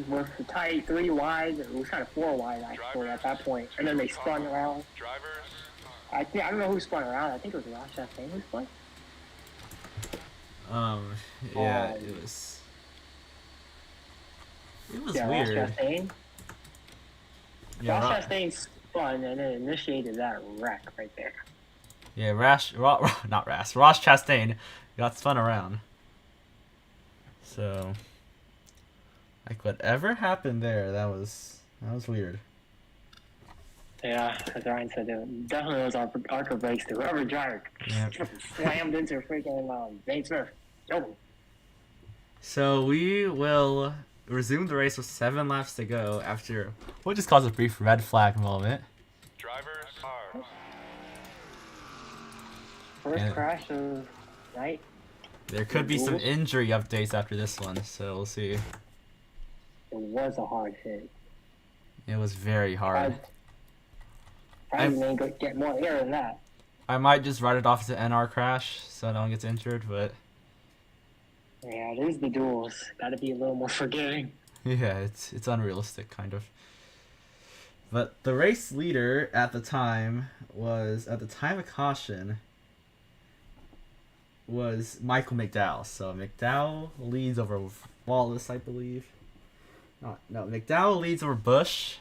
We're tight 3 wide, it was kind of 4 wide actually at that point, and then they spun around. Drivers. I don't know who spun around. I think it was Ross Chastain who spun. Yeah, it was. It was weird. Ross Chastain. Yeah, Ross Chastain spun and then initiated that wreck right there. Yeah, Ross Chastain got spun around. So, like, whatever happened there, that was weird. Yeah, as Ryan said, it definitely was arc brakes to whoever driver slammed into freaking Zane Smith. Yo. So we will resume the race with 7 laps to go after what just caused a brief red flag moment. Drivers are. First crash of night. There could be some injury updates after this one, so we'll see. It was a hard hit. It was very hard. I didn't get more air than that. I might just write it off as an NR crash so no one gets injured, but yeah, it is the duels. Gotta be a little more forgiving. yeah, it's unrealistic kind of. But the race leader at the time of caution was Michael McDowell. So McDowell leads over Wallace, I believe. No, McDowell leads over Busch.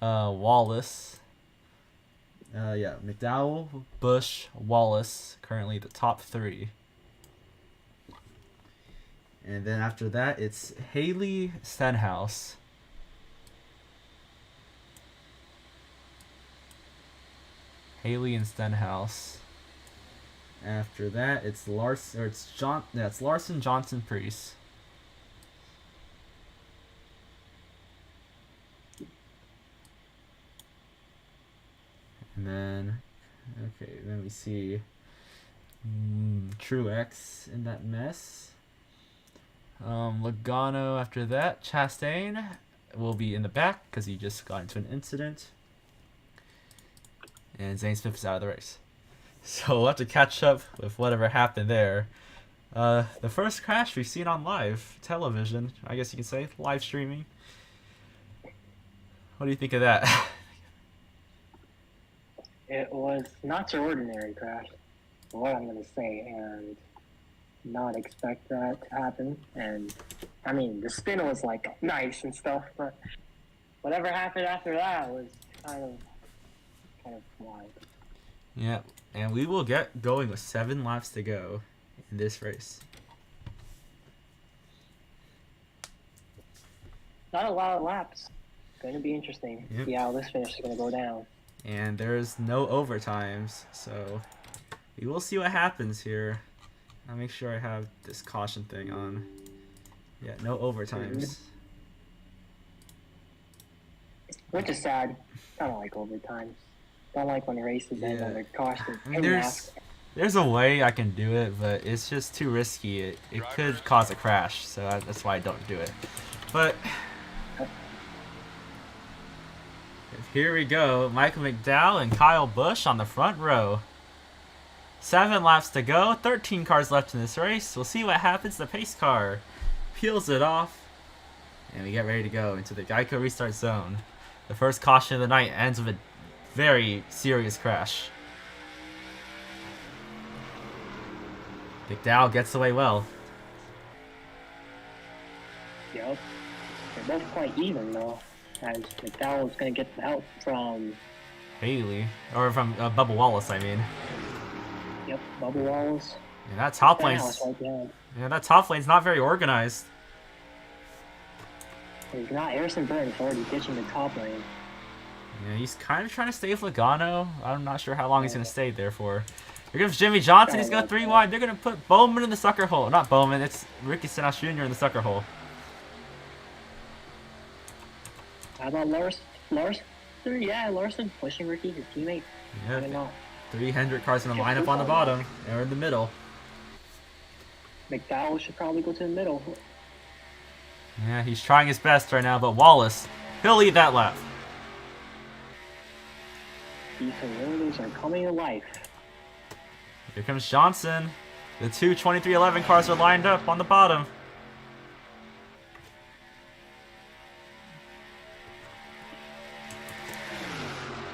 Wallace. Yeah, McDowell, Busch, Wallace, currently the top 3. And then after that, it's Haley Stenhouse. Haley and Stenhouse. After that, it's Larson, Johnson, Priest. And then, okay, then we see Truex in that mess. Logano after that. Chastain will be in the back because he just got into an incident. And Zane Smith is out of the race. So we'll have to catch up with whatever happened there. The first crash we've seen on live television, I guess you can say, live streaming. What do you think of that? It was not your ordinary crash, what I'm going to say, and not expect that to happen. And I mean, the spin was like nice and stuff, but whatever happened after that was kind of wild. Yeah, and we will get going with 7 laps to go in this race. Not a lot of laps. Going to be interesting. Yep. See how this finish is going to go down. And there's no overtimes, so we will see what happens here. I'll make sure I have this caution thing on. Yeah, no overtimes. Which is sad. I don't like overtime. Don't like when races end on the caution. I mean, there's a way I can do it, but it's just too risky. It could cause a crash, so that's why I don't do it. But here we go. Michael McDowell and Kyle Busch on the front row. 7 laps to go. 13 cars left in this race. We'll see what happens. The pace car peels it off, and we get ready to go into the Geico restart zone. The first caution of the night ends with a very serious crash. McDowell gets away well. Yep. They're both quite even, though. As McDowell's going to get the help from Haley. Or from Bubba Wallace, I mean. Yep, Bubba Wallace. Yeah, that top Right lane's... behind. Yeah, that top lane's not very organized. He's not Harrison Burton's already ditching the top lane. Yeah, he's kind of trying to stay with Logano. I'm not sure how long he's going to stay there for. Here comes Jimmy Johnson. He's got 3 wide. They're going to put Bowman in the sucker hole. Not Bowman. It's Ricky Stenhouse Jr. in the sucker hole. How about Larson? Yeah, Larson pushing Ricky, his teammate. Yep. Why not? 3 Hendrick cars in the lineup on the bottom. They're in the middle. McDowell should probably go to the middle. Yeah, he's trying his best right now, but Wallace, he'll lead that lap. These Toyotas are coming to life. Here comes Johnson. The 2 2311 cars are lined up on the bottom.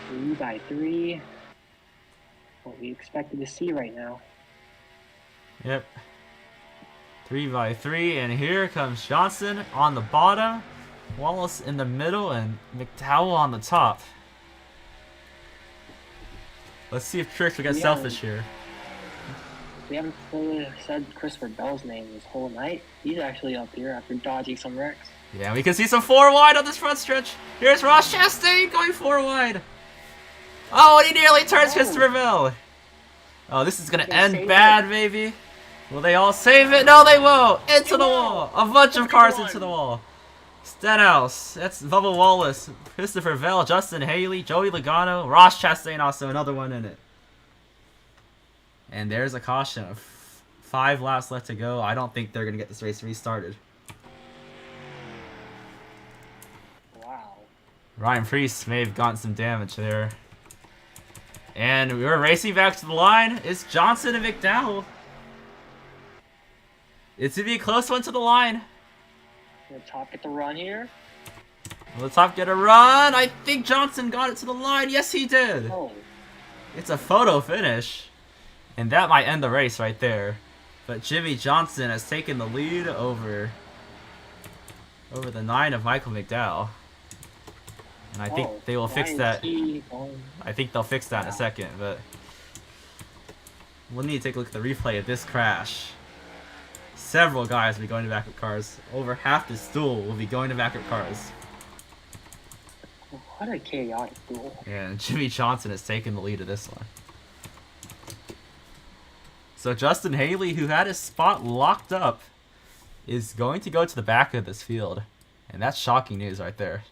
Three by three. What we expected to see right now. Yep. 3 by 3, and here comes Johnson on the bottom. Wallace in the middle, and McDowell on the top. Let's see if Tricks will get selfish here. We haven't fully said Christopher Bell's name this whole night. He's actually up here after dodging some wrecks. Yeah, we can see some 4 wide on this front stretch. Here's Ross Chastain going 4 wide. Oh, and he nearly turns Christopher Bell. Oh, this is going to end bad, baby. Will they all save it? No, they won't. Into the wall. A bunch of cars into the wall. Stenhouse. That's Bubba Wallace. Christopher Bell, Justin Haley, Joey Logano, Ross Chastain, also another one in it. And there's a caution. 5 laps left to go. I don't think they're going to get this race restarted. Wow. Ryan Preece may have gotten some damage there. And we're racing back to the line. It's Johnson and McDowell. It's going to be a close one to the line. Will Top get the run here? Will the top get a run? I think Johnson got it to the line. Yes, he did. Oh. It's a photo finish. And that might end the race right there. But Jimmy Johnson has taken the lead over the 9 of Michael McDowell. And I think they will fix that. I think they'll fix that in a second, but we'll need to take a look at the replay of this crash. Several guys will be going to backup cars. Over half the stool will be going to backup cars. What a chaotic duel. Yeah, and Jimmy Johnson has taken the lead of this one. So Justin Haley, who had his spot locked up, is going to go to the back of this field. And that's shocking news right there.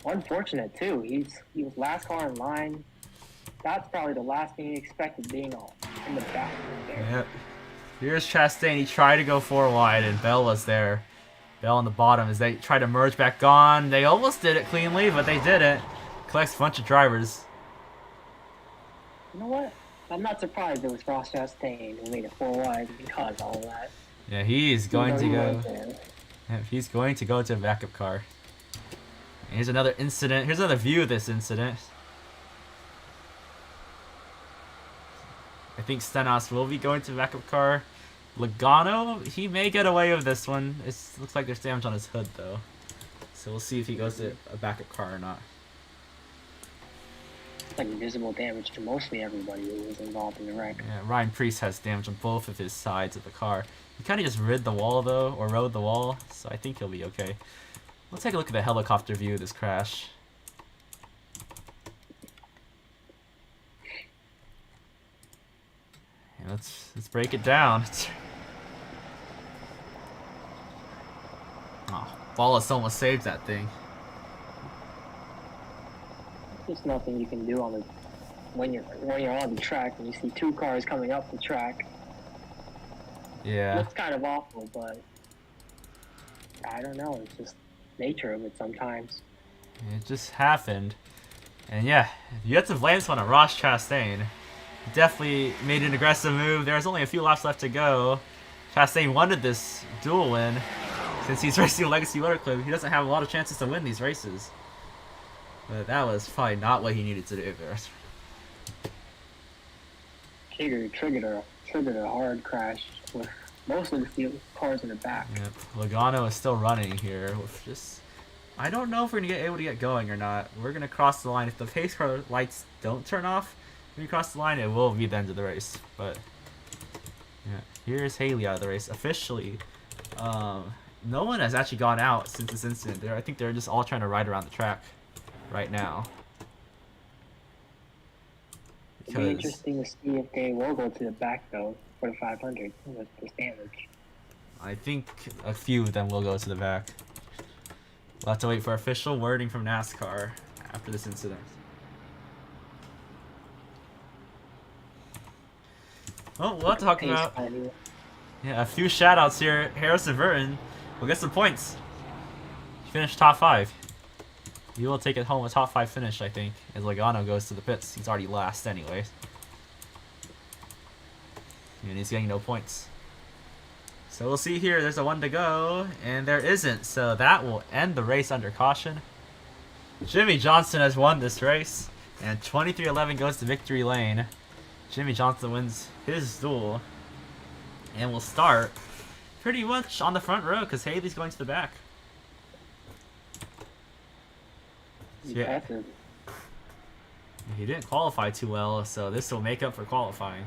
Unfortunate too. He was last car in line. That's probably the last thing he expected, being all in the back there. Yep. Here's Chastain. He tried to go 4 wide, and Bell was there. Bell on the bottom as they try to merge back on. They almost did it cleanly, but they didn't. Collects a bunch of drivers. You know what? I'm not surprised it was Ross Chastain who made it 4 wide because of all that. Yeah, he's going to go. Yeah, he's going to go to a backup car. And here's another incident. Here's another view of this incident. I think Stenhouse will be going to the backup car. Logano, he may get away with this one. It looks like there's damage on his hood though. So we'll see if he goes to a backup car or not. It's like visible damage to mostly everybody who was involved in the wreck. Yeah, Ryan Priest has damage on both of his sides of the car. He kind of just rid the wall though, or rode the wall, so I think he'll be okay. Let's take a look at the helicopter view of this crash. And let's break it down. Oh, Wallace almost saved that thing. There's nothing you can do on the when you're on the track and you see two cars coming up the track. Yeah. It's kind of awful, but I don't know. It's just nature of it sometimes. It just happened. And yeah, you have to blame this one on Ross Chastain. He definitely made an aggressive move. There's only a few laps left to go. Chastain wanted this duel win. Since he's racing a Legacy Motor Club, he doesn't have a lot of chances to win these races. But that was probably not what he needed to do there. Triggered a hard crash with most of the few cars in the back. Yep. Logano is still running here. With just, I don't know if we're gonna get able to get going or not. We're gonna cross the line. If the pace car lights don't turn off when we cross the line, it will be the end of the race. But yeah, here's Haley out of the race officially. No one has actually gone out since this incident. I think they're just all trying to ride around the track right now. It'll be interesting to see if they will go to the back though for the 500 with this damage. I think a few of them will go to the back. We'll have to wait for official wording from NASCAR after this incident. Oh, we'll have to talk about a few shout-outs here. Harrison Burton will get some points. He finished top 5. He will take it home a top 5 finish, I think, as Logano goes to the pits. He's already last anyway. And he's getting no points. So we'll see here. There's a 1 to go, and there isn't. So that will end the race under caution. Jimmy Johnson has won this race, and 23-11 goes to victory lane. Jimmy Johnson wins his duel, and will start pretty much on the front row because Haley's going to the back. Yeah. He didn't qualify too well, so this will make up for qualifying.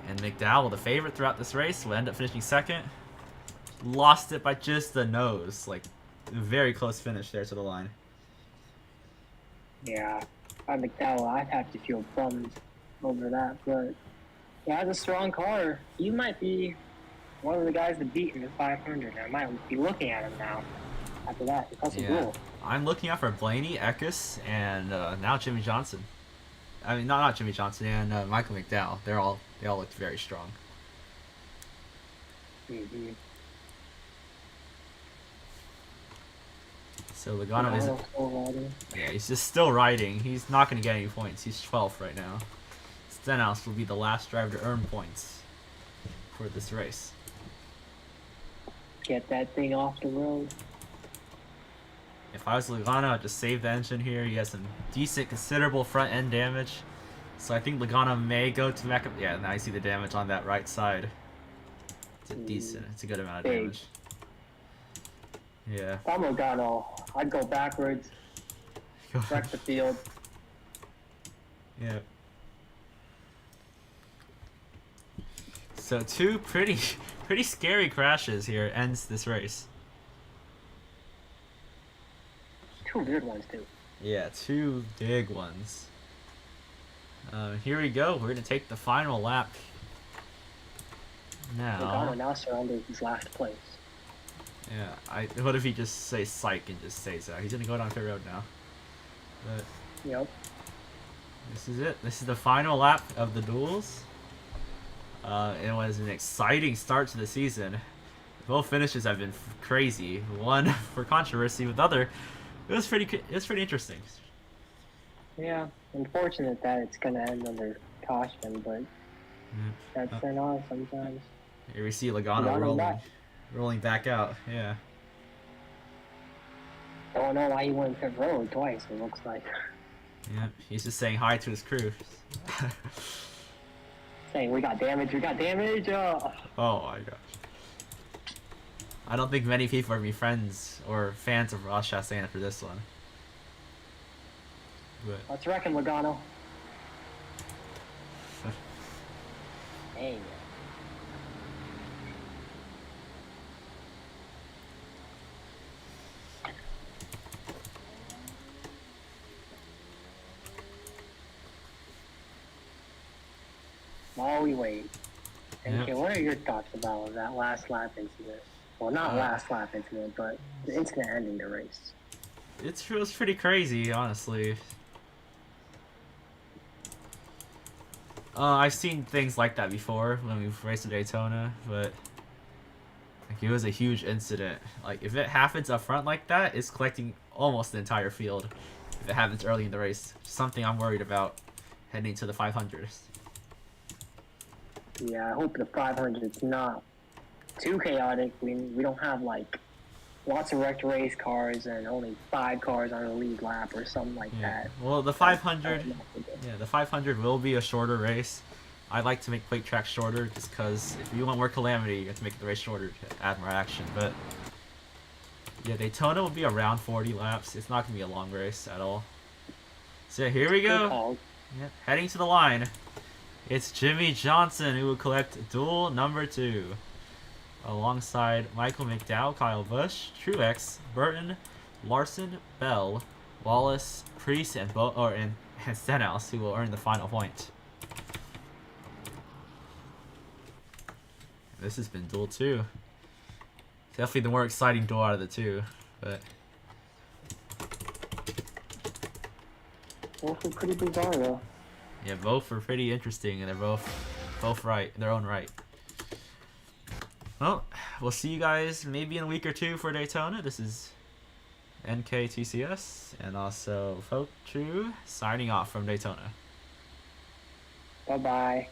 And McDowell, the favorite throughout this race, will end up finishing second. Lost it by just the nose. Like, a very close finish there to the line. Yeah, by McDowell, I'd have to feel bummed over that, but he has a strong car. He might be one of the guys to beat in the 500. I might be looking at him now. After that, because of duel. I'm looking out for Blaney, Eckes, and now Jimmy Johnson. I mean, not Jimmy Johnson, and Michael McDowell. They all looked very strong. Mm-hmm. So Logano isn't. Yeah, he's just still riding. He's not going to get any points. He's 12th right now. Stenhouse will be the last driver to earn points for this race. Get that thing off the road. If I was Logano, I'd just save the engine here. He has some decent, considerable front end damage. So I think Logano may go to backup. Yeah, now I see the damage on that right side. It's a good amount of damage. Yeah. If I'm Logano, I'd go backwards, wreck the field. Yeah. So 2 pretty scary crashes here ends this race. 2 weird ones too. Yeah, 2 big ones. Here we go. We're gonna take the final lap. Logano now surrenders his last place. Yeah. What if he just says psych and just stays out? He's gonna go down pit road now. But Yep. this is it. This is the final lap of the duels. It was an exciting start to the season. Both finishes have been crazy. One for controversy, with the other, it was pretty interesting. Yeah, unfortunate that it's gonna end under caution, but that's on sometimes. Here we see Logano rolling back out. Yeah. Don't know why he went pit road twice. It looks like. Yeah, he's just saying hi to his crew. Saying we got damage, we got damage. Oh my gosh. I don't think many people are gonna be friends or fans of Ross Chastain after this one. But Let's wreck him, Logano. Dang. While we wait, Yep. okay, what are your thoughts about that last lap incident? Well, not last lap incident, but the incident ending the race. it was pretty crazy, honestly. I've seen things like that before when we've raced at Daytona, but like, it was a huge incident. Like, if it happens up front like that, it's collecting almost the entire field. If it happens early in the race, something I'm worried about heading to the 500s. Yeah, I hope the 500's not too chaotic. We don't have like lots of wrecked race cars and only 5 cars on the lead lap or something like Yeah. that. Well, the 500, yeah, the 500 will be a shorter race. I like to make quick tracks shorter just because if you want more calamity, you have to make the race shorter to add more action. But yeah, Daytona will be around 40 laps. It's not gonna be a long race at all. So yeah, here we Good go. call. Yep, heading to the line. It's Jimmy Johnson who will collect duel number 2. Alongside Michael McDowell, Kyle Busch, Truex, Burton, Larson, Bell, Wallace, Priest, and Stenhouse, who will earn the final point. This has been duel 2. Definitely the more exciting duel out of the two, but Both were pretty bizarre though. yeah, both are pretty interesting, and they're both right in their own right. Well, we'll see you guys maybe in a week or 2 for Daytona. This is NKTCS and also Folk True signing off from Daytona. Bye bye.